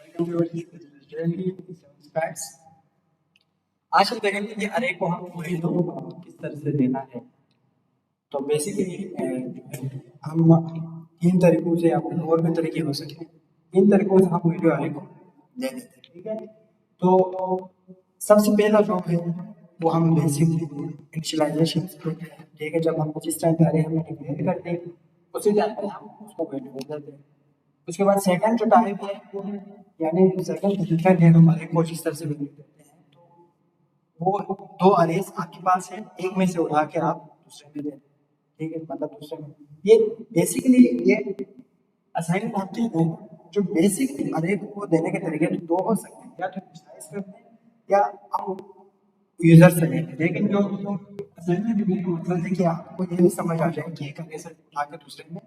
Welcome to journey facts. आज हम देखेंगे कि अरे को हम महीनों किस तरह से देना है। तो बेसिकली हम तीन तरीकों से या और भी तरीके हो सके, इन तरीकों से हम वीडियो अरे को दे देते हैं। ठीक है, तो सबसे पहला जो है वो हम बेसिक इनिशियलाइजेशन करते हैं। ठीक है, जब हम जिस टाइम पे अरे हमने डिक्लेयर करते हैं उसी टाइम पे हम उसको वैल्यू दे देते हैं। उसके बाद सेकंड जो टाइप है यानी सेकंड तरीका है हम अरे को जिस तरह से वैल्यू देते हैं, तो वो दो अरेज आपके पास है, एक में से उठा के आप दूसरे में दे दें। ठीक है, मतलब दूसरे में ये बेसिकली ये असाइनमेंट होती है। जो बेसिक अरे को देने के तरीके तो दो हो सकते हैं, या तो इनिशियलाइज करते हैं या हम यूजर से लेंगे। लेकिन जो असाइनमेंट में मतलब है कि आपको ये भी समझ आ जाए कि एक अरे से उठा के दूसरे में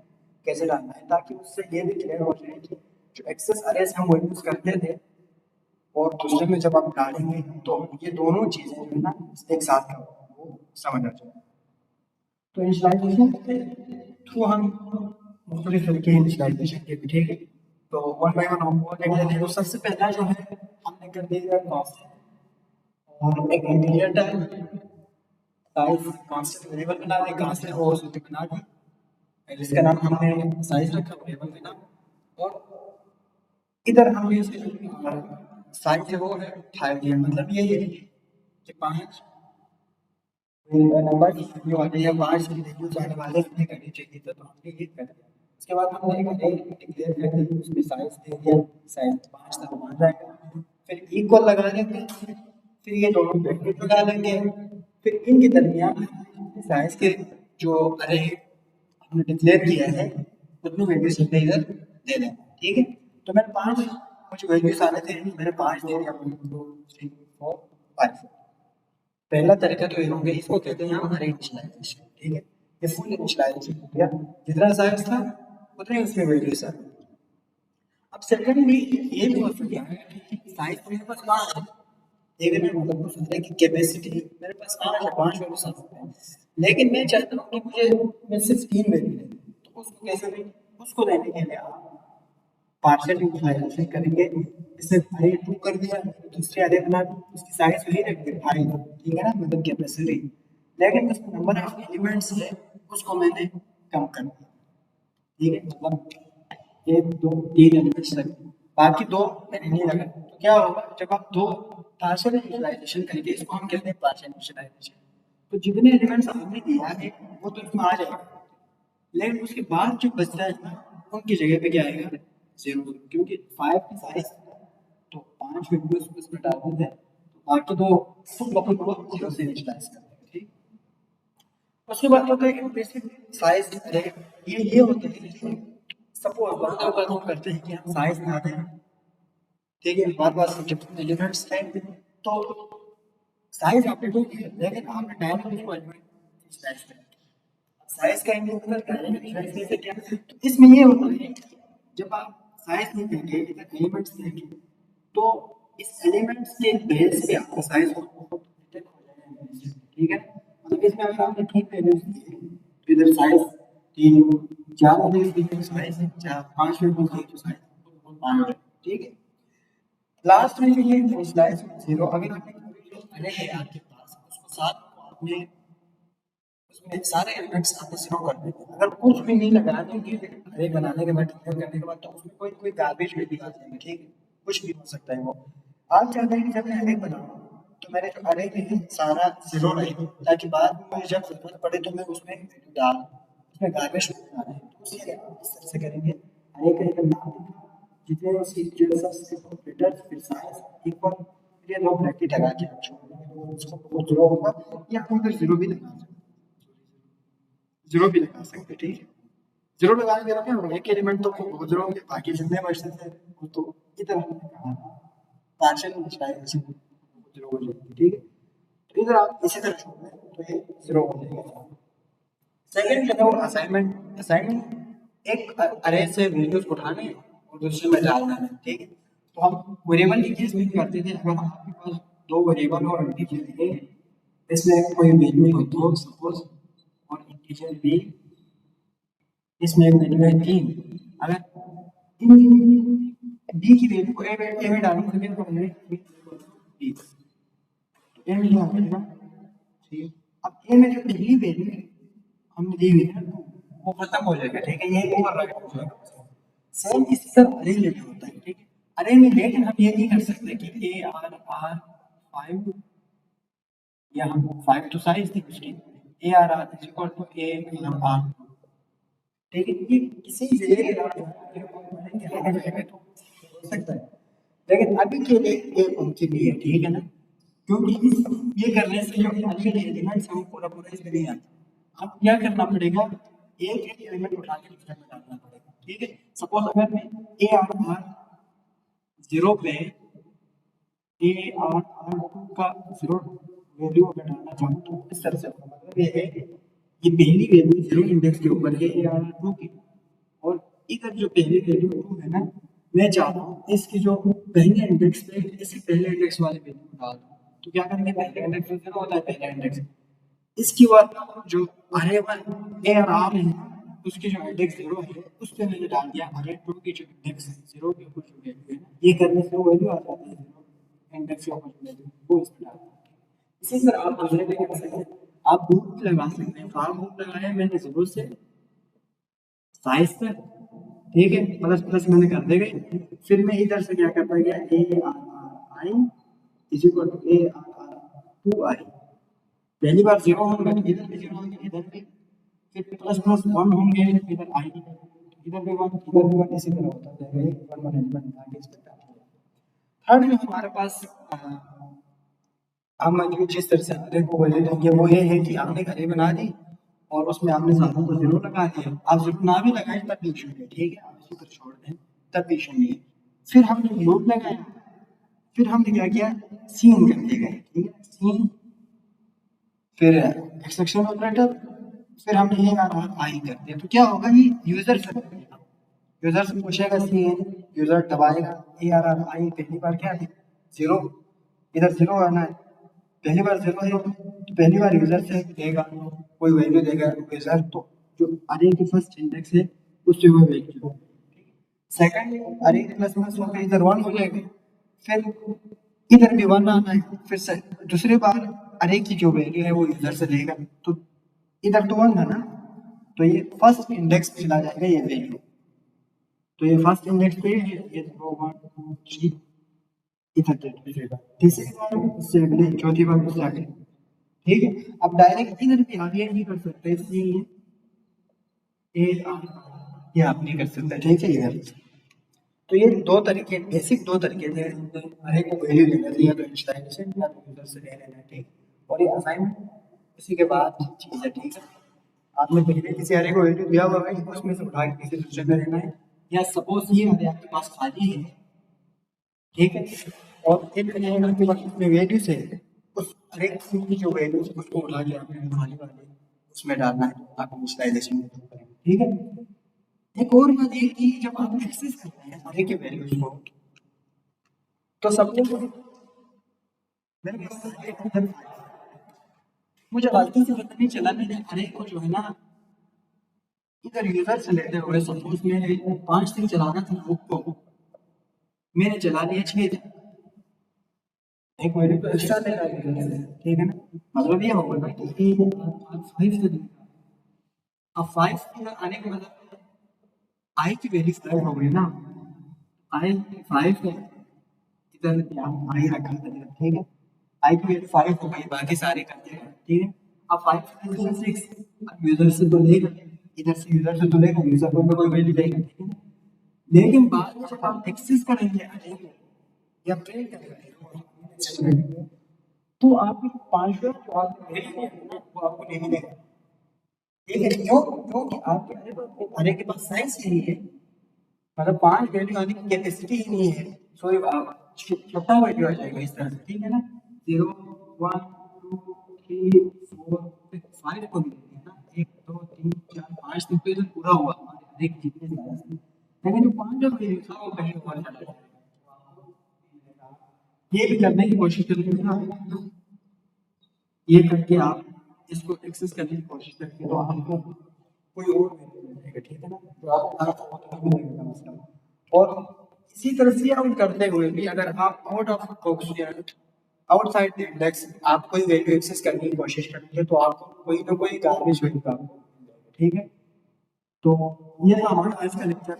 कैसे डालना है, ताकि उससे ये भी क्लियर हो जाए कि जो एक्सेस अरेज हम वो यूज करते थे और दूसरे में जब आप डालेंगे तो ये दोनों चीजें जो है ना एक साथ वो समझ आ जाए। तो इनिशियलाइजेशन के थ्रू हम मुख्तलिफ तरीके हैं इनिशियलाइजेशन के भी। ठीक है, तो वन बाय वन हम वो देख लेते हैं। तो सबसे पहला जो है हमने कर दिया कांस्टेंट और एक integer type size constant variable बना दिया, कांस्टेंट और उसको बना दिया जिसका नाम हमने साइज रखा वेरिएबल का नाम। और इधर हमने साइज है वो है 5 दिया, मतलब ये है कि 5 नंबर की वैल्यू आने या 5 की वैल्यूज आने वाले हमने करनी चाहिए था, तो हमने ये कर दिया। उसके बाद हमने एक अरे डिक्लेयर कर दी, उसमें साइज दे दिया, साइज 5 तक मान जाएगा। फिर इक्वल लगा देंगे, फिर ये दोनों ब्रैकेट लगा देंगे, फिर इनके दरमियान साइज के जो अरे हमने डिक्लेयर किया है उतनी वैल्यूज हमने इधर दे दें। ठीक है, तो मैंने 5 कुछ वैल्यूज आने थे, मैंने 5 दे दिया, 1 2 3 4 5। पहला तरीका तो ये हो गया, इसको कहते हैं हम अरे इनिशियलाइजेशन। ठीक है, ये फुल इनिशियलाइजेशन हो गया, जितना साइज था उतने उसमें वैल्यूज आ। अब सेकंडली ये भी हो सकता है कि साइज मेरे पास 5 है, लेकिन मैं मतलब कुछ अरे की कैपेसिटी मेरे पास 5 है, 5 वैल्यूज आ सकते हैं, लेकिन मैं चाहता हूँ कि मुझे मैं सिर्फ 3 वैल्यू लें। तो उसको कैसे भी उसको लेने के लिए आप पार्शियल यूटिलाइजेशन करेंगे। इससे अरे 2 कर दिया, दूसरे अरे बना दी, उसकी साइज वही रख दी 5। ठीक है ना, मतलब कैपेसिटी, लेकिन उसका नंबर ऑफ एलिमेंट्स है उसको मैंने कम कर दिया। ठीक है, मतलब 1 2 3 एलिमेंट्स रख दिए, बाकी 2 मैंने नहीं लगा। तो क्या होगा, जब आप 2 पार्शियल यूटिलाइजेशन करेंगे, इसको हम कहते हैं पार्शियल यूटिलाइजेशन, तो जितने एलिमेंट्स आपने दिया है वो तो इसमें आ जाएगा, लेकिन उसके बाद जो बचता है उनकी जगह पे क्या आएगा, 0, क्योंकि 5 की साइज तो 5 वैल्यूज उसमें डाल देते हैं, तो बाकी दो फुल बफर को 0 से इनिशियलाइज कर देंगे। ठीक, उसके बाद होता है कि बेसिक साइज ये होता है कि सपोज बात हम करते हैं कि हम साइज बना दें। ठीक है, हमारे पास जितने एलिमेंट्स हैं तो साइज आपने दे दिया, लेकिन आपने डायरेक्टली वो एलिमेंट इनिशियलाइज कर साइज का इंक्रीमेंट करेंगे से क्या, तो इसमें ये होता है कि जब आप साइज नहीं देंगे, इधर एलिमेंट्स देंगे, तो इस एलिमेंट्स के बेस पे आपका साइज डिटेक्ट हो जाएगा। ठीक है, मतलब इसमें अगर आपने 3 वैल्यूज दिए तो इधर साइज 3, 4 वैल्यूज दिए तो साइज 4, 5 वैल्यूज दिए तो साइज 5। ठीक है, लास्ट में ये इनिशियलाइज 0। अगर आपने अरे है आपके पास उसको साथ आपने उसमें सारे एलिमेंट्स आपने जीरो कर देंगे, अगर कुछ भी नहीं लगा देंगे अरे बनाने के बाद डिक्लेयर करने के बाद, तो उसमें कोई कोई गार्बेज भी आ जाएगा। ठीक है, कुछ भी हो सकता है वो। आप चाहते हैं कि जब मैं अरे बनाऊं तो मेरे जो अरे में सारा जीरो रहे, ताकि बाद में मुझे जब जरूरत पड़े तो मैं उसमें डाल उसमें गार्बेज ना रहे। तो उसके लिए आप इस तरह से करेंगे, अरे का एक नाम जितने उसकी जो लेटर्स फिर साइज इक्वल, ये दो ब्रैकेट लगा के आप छोड़ देंगे, उसको जीरो होगा, या आप उधर जीरो भी लगा सकते, जीरो भी लगा सकते। ठीक है, जीरो लगाने के बाद क्या होगा, एक एलिमेंट तो बहुत जीरो होंगे, बाकी जितने बचते थे वो तो इधर हमने कहा पार्शियल इनिशियलाइजेशन जीरो हो जाएगी। ठीक है, तो इधर आप इसी तरह छोड़ दें तो ये जीरो हो जाएगा। सेकंड जो है वो असाइनमेंट। असाइनमेंट एक अरे से वैल्यूज उठाने और दूसरे में डालना है। ठीक है, तो हम वेरिएबल की केस में करते थे, अगर आपके पास दो वेरिएबल और इंटीजर ए, इसमें कोई वैल्यू हो तो सपोज और इंटीजर बी, इसमें एक वैल्यू है 3। अगर इन बी की वैल्यू को ए में डालूंगा तो हमें ए में क्या मिलेगा 3। अब ए में जो पहली वैल्यू हमने दी हुई है ना वो खत्म हो जाएगा, ठीक है, ये ओवरराइट हो जाएगा। सेम इसी तरह अरे में भी होता है, ठीक है। अरे में लेकिन हम ये नहीं कर सकते कि ए आर आर 5 या हम 5 तो साइज थी उसकी, A R R is equal to A R, ठीक है। ये किसी जगह के द्वारा हो सकता है, लेकिन अभी के लिए ये मुमकिन नहीं है, ठीक है ना, क्योंकि ये करने से जो अभी के एलिमेंट्स हैं वो पूरा पूरा इसमें नहीं आता। अब क्या करना पड़ेगा, एक एलिमेंट उठा के दूसरे में डालना पड़ेगा, ठीक है। सपोज अगर मैं ए आर आर 0 पे ए आर आर 2 का 0 वैल्यू अगर डालना चाहूँ तो इस तरह से होगा, मतलब ये है ये पहली वैल्यू 0 इंडेक्स के ऊपर है ए आर 2 की, और इधर जो पहली वैल्यू 2 है ना, मैं चाहता हूँ इसकी जो पहले इंडेक्स पे इसके पहले इंडेक्स वाले वैल्यू को डाल दूँ। तो क्या करेंगे, पहले इंडेक्स पे 0 होता है पहला इंडेक्स, इसके बाद जो अरे वन ए आर आर है उसकी जो इंडेक्स 0 है उस पे मैंने डाल दिया अरे 2 की जो इंडेक्स 0 के ऊपर जो वैल्यू है ना, ये करने से वो वैल्यू आ जाती है 0 इंडेक्स के ऊपर जो वैल्यू वो इस पे डालते हैं। इसी तरह आप दूसरे पे कर सकते हैं, आप लूप भी लगा सकते हैं, फॉर लूप लगाया मैंने 0 से साइज तक, ठीक है, प्लस प्लस मैंने कर दे गई, फिर मैं इधर से क्या करता गया A R R I is equal to A R R 2 I, पहली बार 0 होंगे तो इधर भी 0 होंगे, इधर भी, फिर प्लस प्लस 1 होंगे इधर आई, इधर भी 1 इधर भी 1, इसी तरह होता जाएगा, ये 1 1 एलिमेंट आगे इस पे डाल। थर्ड में हमारे पास हम जिस तरह से अरे को वैल्यू देंगे वो ये है कि आपने अरे बना दी और उसमें आपने सालों को 0 लगा दिया, आप 0 ना भी लगाए तब भी इशू नहीं, ठीक है, आप इसी पर छोड़ दें तब भी इशू नहीं है। फिर हमने लूप लगाया, फिर हमने क्या किया सीन कर दिया गया, ठीक है, सीन, फिर एक्सट्रैक्शन ऑपरेटर, फिर हमने ये आई कर दिया, तो क्या होगा ये यूजर से यूजर से पूछेगा सीन, यूजर दबाएगा ए आर आर आई, पहली बार क्या थी 0, इधर 0 आना है, पहली बार 0 है तो पहली बार यूजर से देगा कोई वैल्यू देगा यूजर, तो जो अरे की फर्स्ट इंडेक्स है उससे वो वैल्यू, सेकंड अरे प्लस प्लस होकर इधर 1 हो जाएगा, फिर इधर भी 1 आना है, फिर से दूसरी बार अरे की जो वैल्यू है वो यूजर से लेगा, तो इधर तो 1 है ना, तो ये फर्स्ट इंडेक्स पे चला जाएगा ये वैल्यू, तो ये फर्स्ट इंडेक्स पे ये 0 1 2 3 इधर डेट भेजेगा, तीसरी बार उससे अगले, चौथी बार उससे अगले, ठीक है। अब डायरेक्ट इधर भी आप ये नहीं कर सकते, इसलिए ए ये आप नहीं कर सकते, ठीक है इधर। तो ये दो तरीके, बेसिक दो तरीके थे अरे को वैल्यू देना चाहिए, या तो इनिशियलाइजेशन या तो यूजर से ले लेना, ठीक, और ये असाइनमेंट इसी के बाद चीज़ है, ठीक है। आपने पहले किसी अरे को वैल्यू दिया हुआ है उसमें से उठा के किसी दूसरे में लेना है, या सपोज ये अरे आपके पास खाली है, ठीक है, और एक एलिमेंट के पास उसमें वैल्यूज है, उस अरे की जो वैल्यूज है उसको उठा के आपने खाली वाले उसमें डालना है, आप इनिशियलाइजेशन करेंगे, ठीक है। एक और बात ये कि जब आप एक्सेस करते हैं अरे के वैल्यूज को, तो सबने मेरे पास मुझे गलती से पता नहीं चला, मैंने अरे को जो है ना इधर यूजर से लेते हुए सपोज मैंने 5 दिन चलाना था बुक को, मैंने चला लिया 6 दिन, एक वैल्यू तो एक्स्ट्रा देगा यूजर से, ठीक है ना, मतलब ये होगा ना कि आप 5 से अब 5 आने के मतलब आई की वैल्यू 5 हो गई ना, आई 5 है, इधर आई रखा था इधर, ठीक है, आई की वैल्यू 5 हो गई, बाकी सारे कर देगा, ठीक है। अब 5 से 6 अब यूजर से तो लेगा, इधर से यूजर से तो लेगा, यूजर को तो कोई वैल्यू देगा, ठीक है। लेकिन बाद में जब आप एक्सेस करेंगे अरे को या प्रिंट करेंगे तो आपकी 5 जो आपको वैल्यू है ना वो आपको नहीं मिलेगा, ठीक है, क्यों, क्योंकि आपके अरे के पास साइज नहीं है, मतलब 5 वैल्यू आने की कैपेसिटी ही नहीं है, सॉरी छोटा वैल्यू आ जाएगा इस तरह से, ठीक है ना, 0 1 2 3 4 5 को भी देते हैं ना, 1 2 3 4 5 तक तो इधर पूरा हुआ हमारे एक जितने साइज में, लेकिन जो 5 जो वैल्यू था वो कहीं ऊपर चला जाएगा, ये भी करने की कोशिश करेंगे ना, ये करके आप इसको एक्सेस करने की कोशिश करके तो आपको कोई और वैल्यू मिल जाएगा, ठीक है ना। तो आपको नहीं लगेगा मतलब। और इसी तरह से आउट करते हुए भी अगर आप out of coefficient outside the index आप कोई वैल्यू एक्सेस करने की कोशिश करते हैं तो आपको कोई ना कोई गार्बेज वैल्यू का ठीक है। तो ये था हमारा आज का लेक्चर।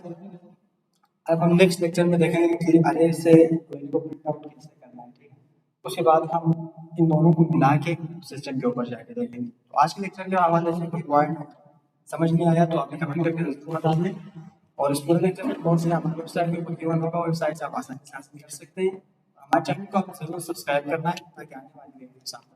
अब हम नेक्स्ट लेक्चर में देखेंगे कि अरे से वैल्यू को प्रिंट आउट कैसे करना है, ठीक है। उसके बाद हम इन दोनों को मिला के सिस्टम के ऊपर जाके देखेंगे। तो आज के लेक्चर के हवाले से कोई पॉइंट समझ नहीं आया तो आप कमेंट करके जरूर बता दें। और इस पूरे लेक्चर में कौन से हमारे वेबसाइट के ऊपर गिवन होगा, वेबसाइट से आप आसानी से हासिल कर सकते हैं। हमारे चैनल को आपको जरूर सब्सक्राइब करना है ताकि आने वाली वीडियोस आपको